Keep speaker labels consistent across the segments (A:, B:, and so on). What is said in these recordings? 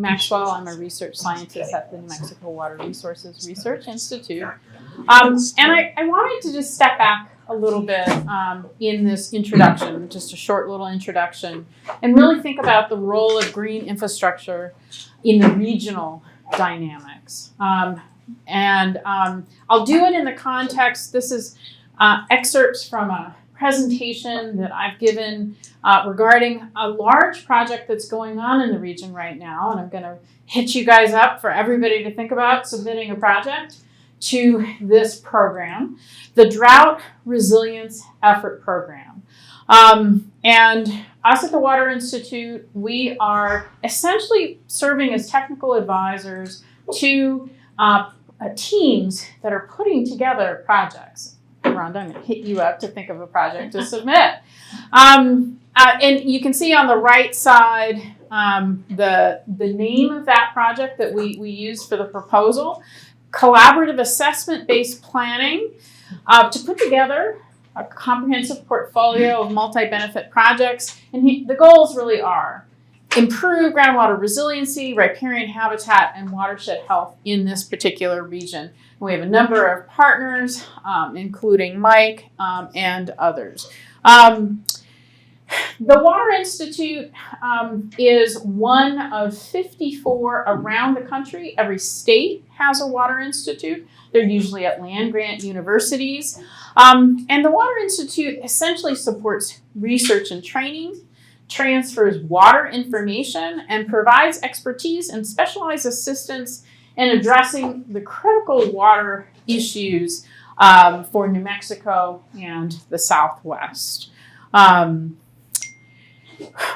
A: Maxwell. I'm a research scientist at the New Mexico Water Resources Research Institute. And I wanted to just step back a little bit in this introduction, just a short little introduction, and really think about the role of green infrastructure in the regional dynamics. I'll do it in the context, this is excerpts from a presentation that I've given regarding a large project that's going on in the region right now, and I'm going to hit you guys up for everybody to think about submitting a project to this program, the Drought Resilience Effort Program. And us at the Water Institute, we are essentially serving as technical advisors to teams that are putting together projects. Rhonda, I'm going to hit you up to think of a project to submit. And you can see on the right side the name of that project that we used for the proposal, Collaborative Assessment-Based Planning, to put together a comprehensive portfolio of multi-benefit projects. And the goals really are improve groundwater resiliency, riparian habitat, and watershed health in this particular region. We have a number of partners, including Mike and others. The Water Institute is one of 54 around the country. Every state has a Water Institute. They're usually at land-grant universities. And the Water Institute essentially supports research and training, transfers water information, and provides expertise and specialized assistance in addressing the critical water issues for New Mexico and the Southwest.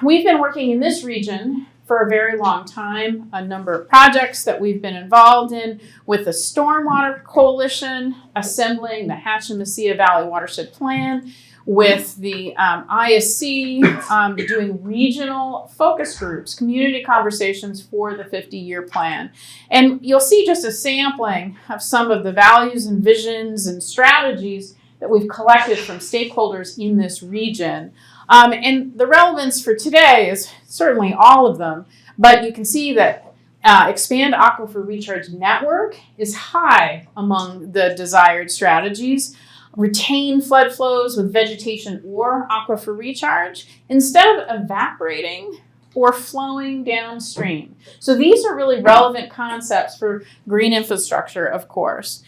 A: We've been working in this region for a very long time, a number of projects that we've been involved in with the Stormwater Coalition, assembling the Hatch-and-Mesilla Valley Watershed Plan, with the ISC doing regional focus groups, community conversations for the 50-year plan. And you'll see just a sampling of some of the values and visions and strategies that we've collected from stakeholders in this region. And the relevance for today is certainly all of them, but you can see that Expand Aquifer Recharge Network is high among the desired strategies. Retain flood flows with vegetation or aquifer recharge instead of evaporating or flowing downstream. So these are really relevant concepts for green infrastructure, of course.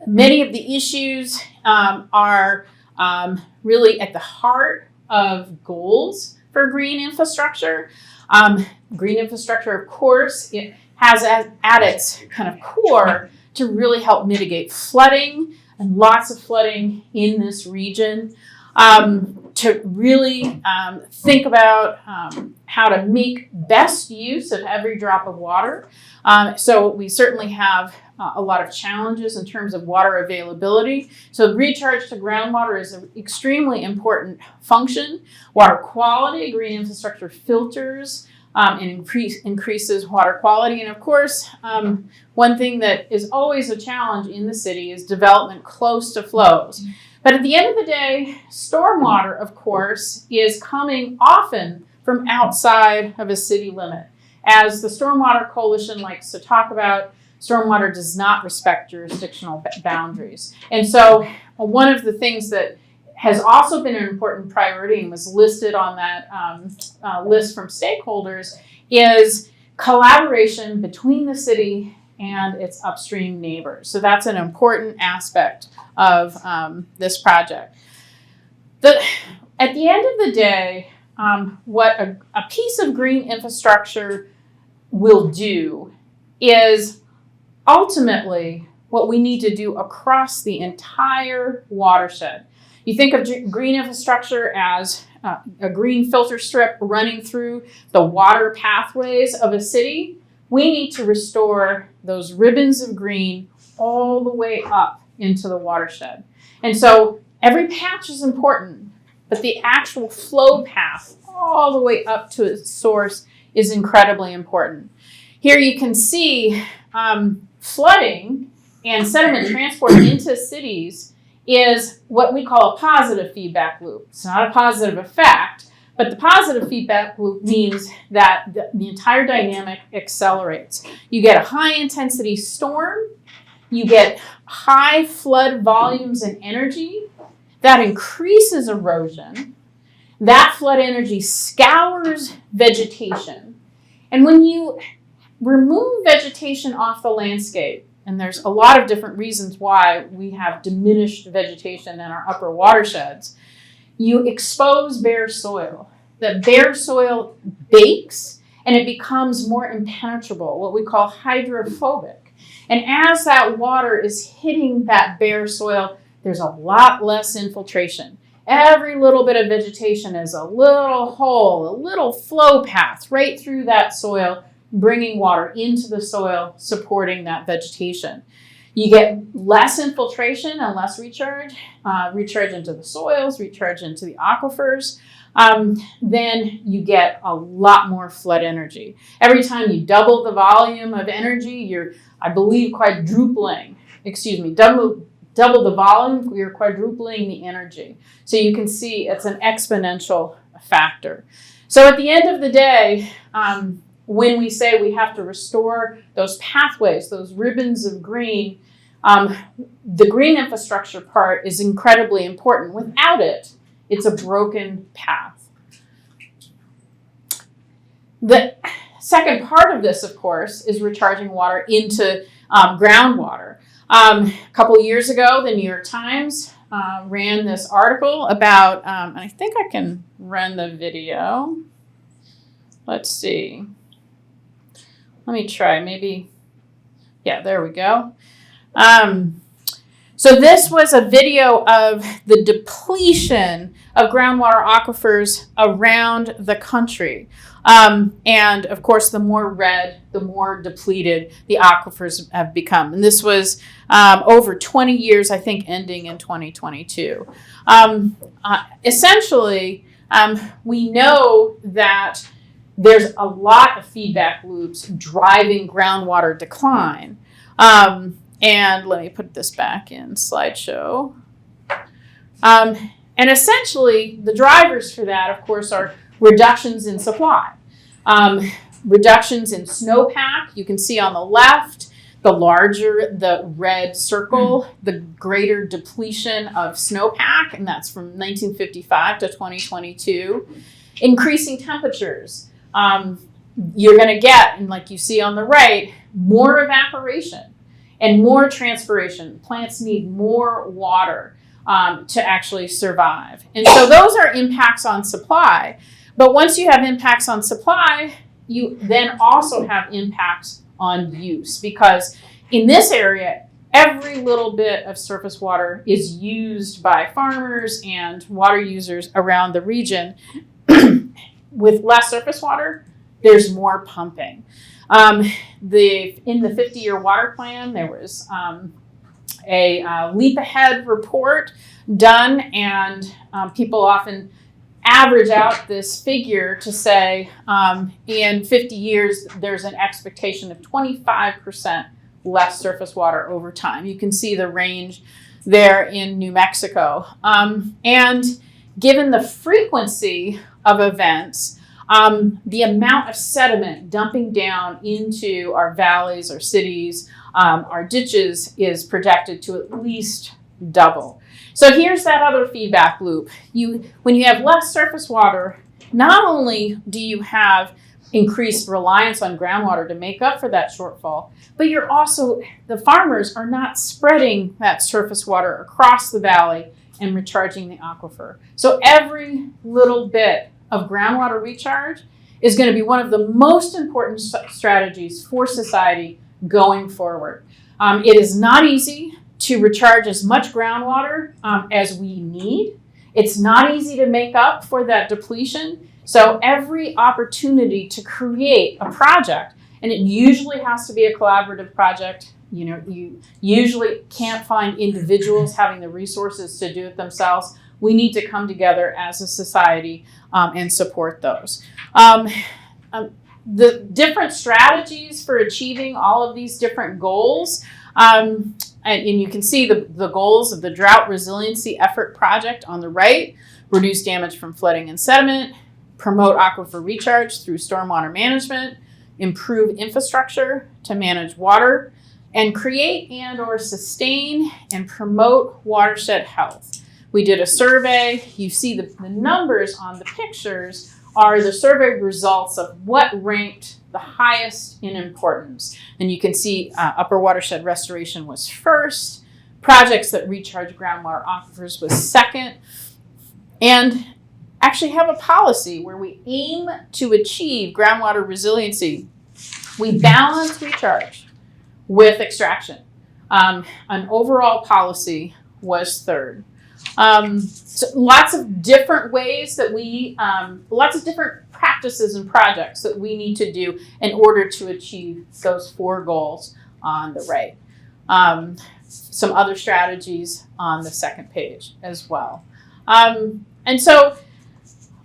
A: Many of the issues are really at the heart of goals for green infrastructure. Green infrastructure, of course, it has at its kind of core to really help mitigate flooding, and lots of flooding in this region, to really think about how to make best use of every drop of water. So we certainly have a lot of challenges in terms of water availability. So recharge to groundwater is an extremely important function. Water quality, green infrastructure filters and increases water quality. And of course, one thing that is always a challenge in the city is development close to flows. But at the end of the day, stormwater, of course, is coming often from outside of a city limit. As the Stormwater Coalition likes to talk about, stormwater does not respect jurisdictional boundaries. And so one of the things that has also been an important priority and was listed on that list from stakeholders is collaboration between the city and its upstream neighbors. So that's an important aspect of this project. At the end of the day, what a piece of green infrastructure will do is ultimately what we need to do across the entire watershed. You think of green infrastructure as a green filter strip running through the water pathways of a city. We need to restore those ribbons of green all the way up into the watershed. And so every patch is important, but the actual flow path all the way up to its source is incredibly important. Here you can see flooding and sediment transport into cities is what we call a positive feedback loop. It's not a positive effect, But the positive feedback loop means that the entire dynamic accelerates. You get a high intensity storm, you get high flood volumes and energy that increases erosion. That flood energy scours vegetation. And when you remove vegetation off the landscape, and there's a lot of different reasons why we have diminished vegetation in our upper watersheds, you expose bare soil. The bare soil bakes and it becomes more impenetrable, what we call hydrophobic. And as that water is hitting that bare soil, there's a lot less infiltration. Every little bit of vegetation is a little hole, a little flow path right through that soil, bringing water into the soil, supporting that vegetation. You get less infiltration and less recharge into the soils, recharge into the aquifers. Then you get a lot more flood energy. Every time you double the volume of energy, you're, I believe, double the volume, you're quadrupling the energy. So you can see it's an exponential factor. So at the end of the day, when we say we have to restore those pathways, those ribbons of green, the green infrastructure part is incredibly important. Without it, it's a broken path. The second part of this, of course, is recharging water into groundwater. A couple years ago, the New York Times ran this article about, and I think I can run the video. Let's see. Let me try, maybe. Yeah, there we go. So this was a video of the depletion of groundwater aquifers around the country. And of course, the more red, the more depleted the aquifers have become. And this was over 20 years, I think, ending in 2022. Essentially, we know that there's a lot of feedback loops driving groundwater decline. And let me put this back in slideshow. And essentially, the drivers for that, of course, are reductions in supply. Reductions in snowpack. You can see on the left, the larger the red circle, the greater depletion of snowpack, and that's from 1955 to 2022. Increasing temperatures. You're going to get, and like you see on the right, more evaporation and more transpiration. Plants need more water to actually survive. And so those are impacts on supply. But once you have impacts on supply, you then also have impacts on use, because in this area, every little bit of surface water is used by farmers and water users around the region. With less surface water, there's more pumping. In the 50-year water plan, there was a leap ahead report done, and people often average out this figure to say in 50 years, there's an expectation of 25% less surface water over time. You can see the range there in New Mexico. And given the frequency of events, the amount of sediment dumping down into our valleys, our cities, our ditches is projected to at least double. So here's that other feedback loop. When you have less surface water, not only do you have increased reliance on groundwater to make up for that shortfall, but the farmers are not spreading that surface water across the valley and recharging the aquifer. So every little bit of groundwater recharge is going to be one of the most important strategies for society going forward. It is not easy to recharge as much groundwater as we need. It's not easy to make up for that depletion. So every opportunity to create a project, and it usually has to be a collaborative project. You usually can't find individuals having the resources to do it themselves. We need to come together as a society and support those. The different strategies for achieving all of these different goals, and you can see the goals of the Drought Resiliency Effort Project on the right: reduce damage from flooding and sediment, promote aquifer recharge through stormwater management, improve infrastructure to manage water, and create and or sustain and promote watershed health. We did a survey. You see the numbers on the pictures are the survey results of what ranked the highest in importance. And you can see upper watershed restoration was first, projects that recharge groundwater aquifers was second, and actually have a policy where we aim to achieve groundwater resiliency. We balance recharge with extraction. An overall policy was third. So lots of different ways that lots of different practices and projects that we need to do in order to achieve those 4 goals on the right. Some other strategies on the second page as well. And so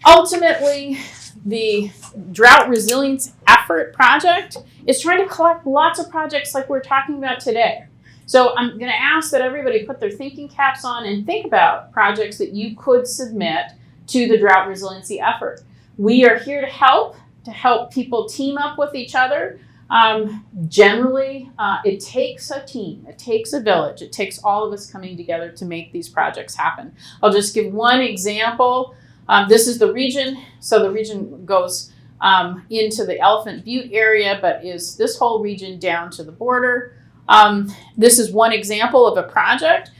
A: ultimately, the Drought Resilience Effort project is trying to collect lots of projects like we're talking about today. So I'm going to ask that everybody put their thinking caps on and think about projects that you could submit to the Drought Resiliency Effort. We are here to help people team up with each other. Generally, it takes a team, it takes a village, it takes all of us coming together to make these projects happen. I'll just give one example. This is the region. So the region goes into the Elephant Butte area, but is this whole region down to the border. This is one example of a project.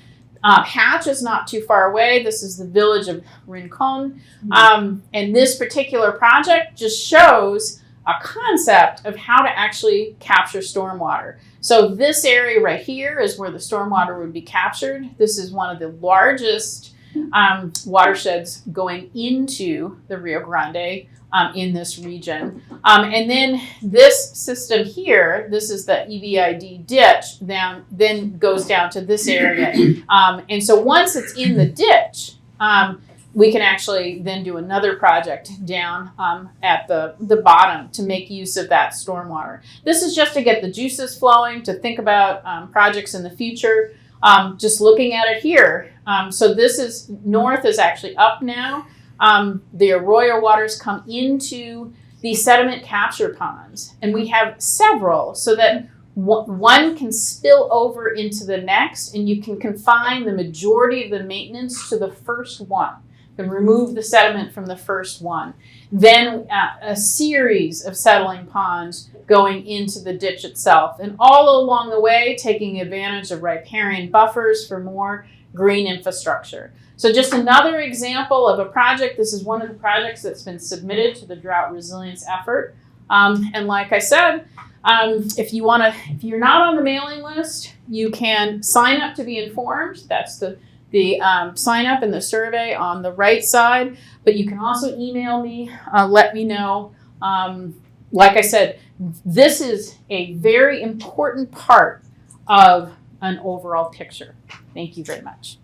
A: Hatch is not too far away. This is the village of Rincon. And this particular project just shows a concept of how to actually capture stormwater. So this area right here is where the stormwater would be captured. This is one of the largest watersheds going into the Rio Grande in this region. And then this system here, this is the EVID ditch, then goes down to this area. And so once it's in the ditch, we can actually then do another project down at the bottom to make use of that stormwater. This is just to get the juices flowing, to think about projects in the future. Just looking at it here. So this is, north is actually up now. The arroyo waters come into the sediment capture ponds, and we have several so that one can spill over into the next, and you can confine the majority of the maintenance to the first one. You can remove the sediment from the first one. Then a series of settling ponds going into the ditch itself, and all along the way taking advantage of riparian buffers for more green infrastructure. So just another example of a project. This is one of the projects that's been submitted to the Drought Resilience Effort. And like I said, if you're not on the mailing list, you can sign up to be informed. That's the sign up in the survey on the right side. But you can also email me, let me know. Like I said, this is a very important part of an overall picture. Thank you very much.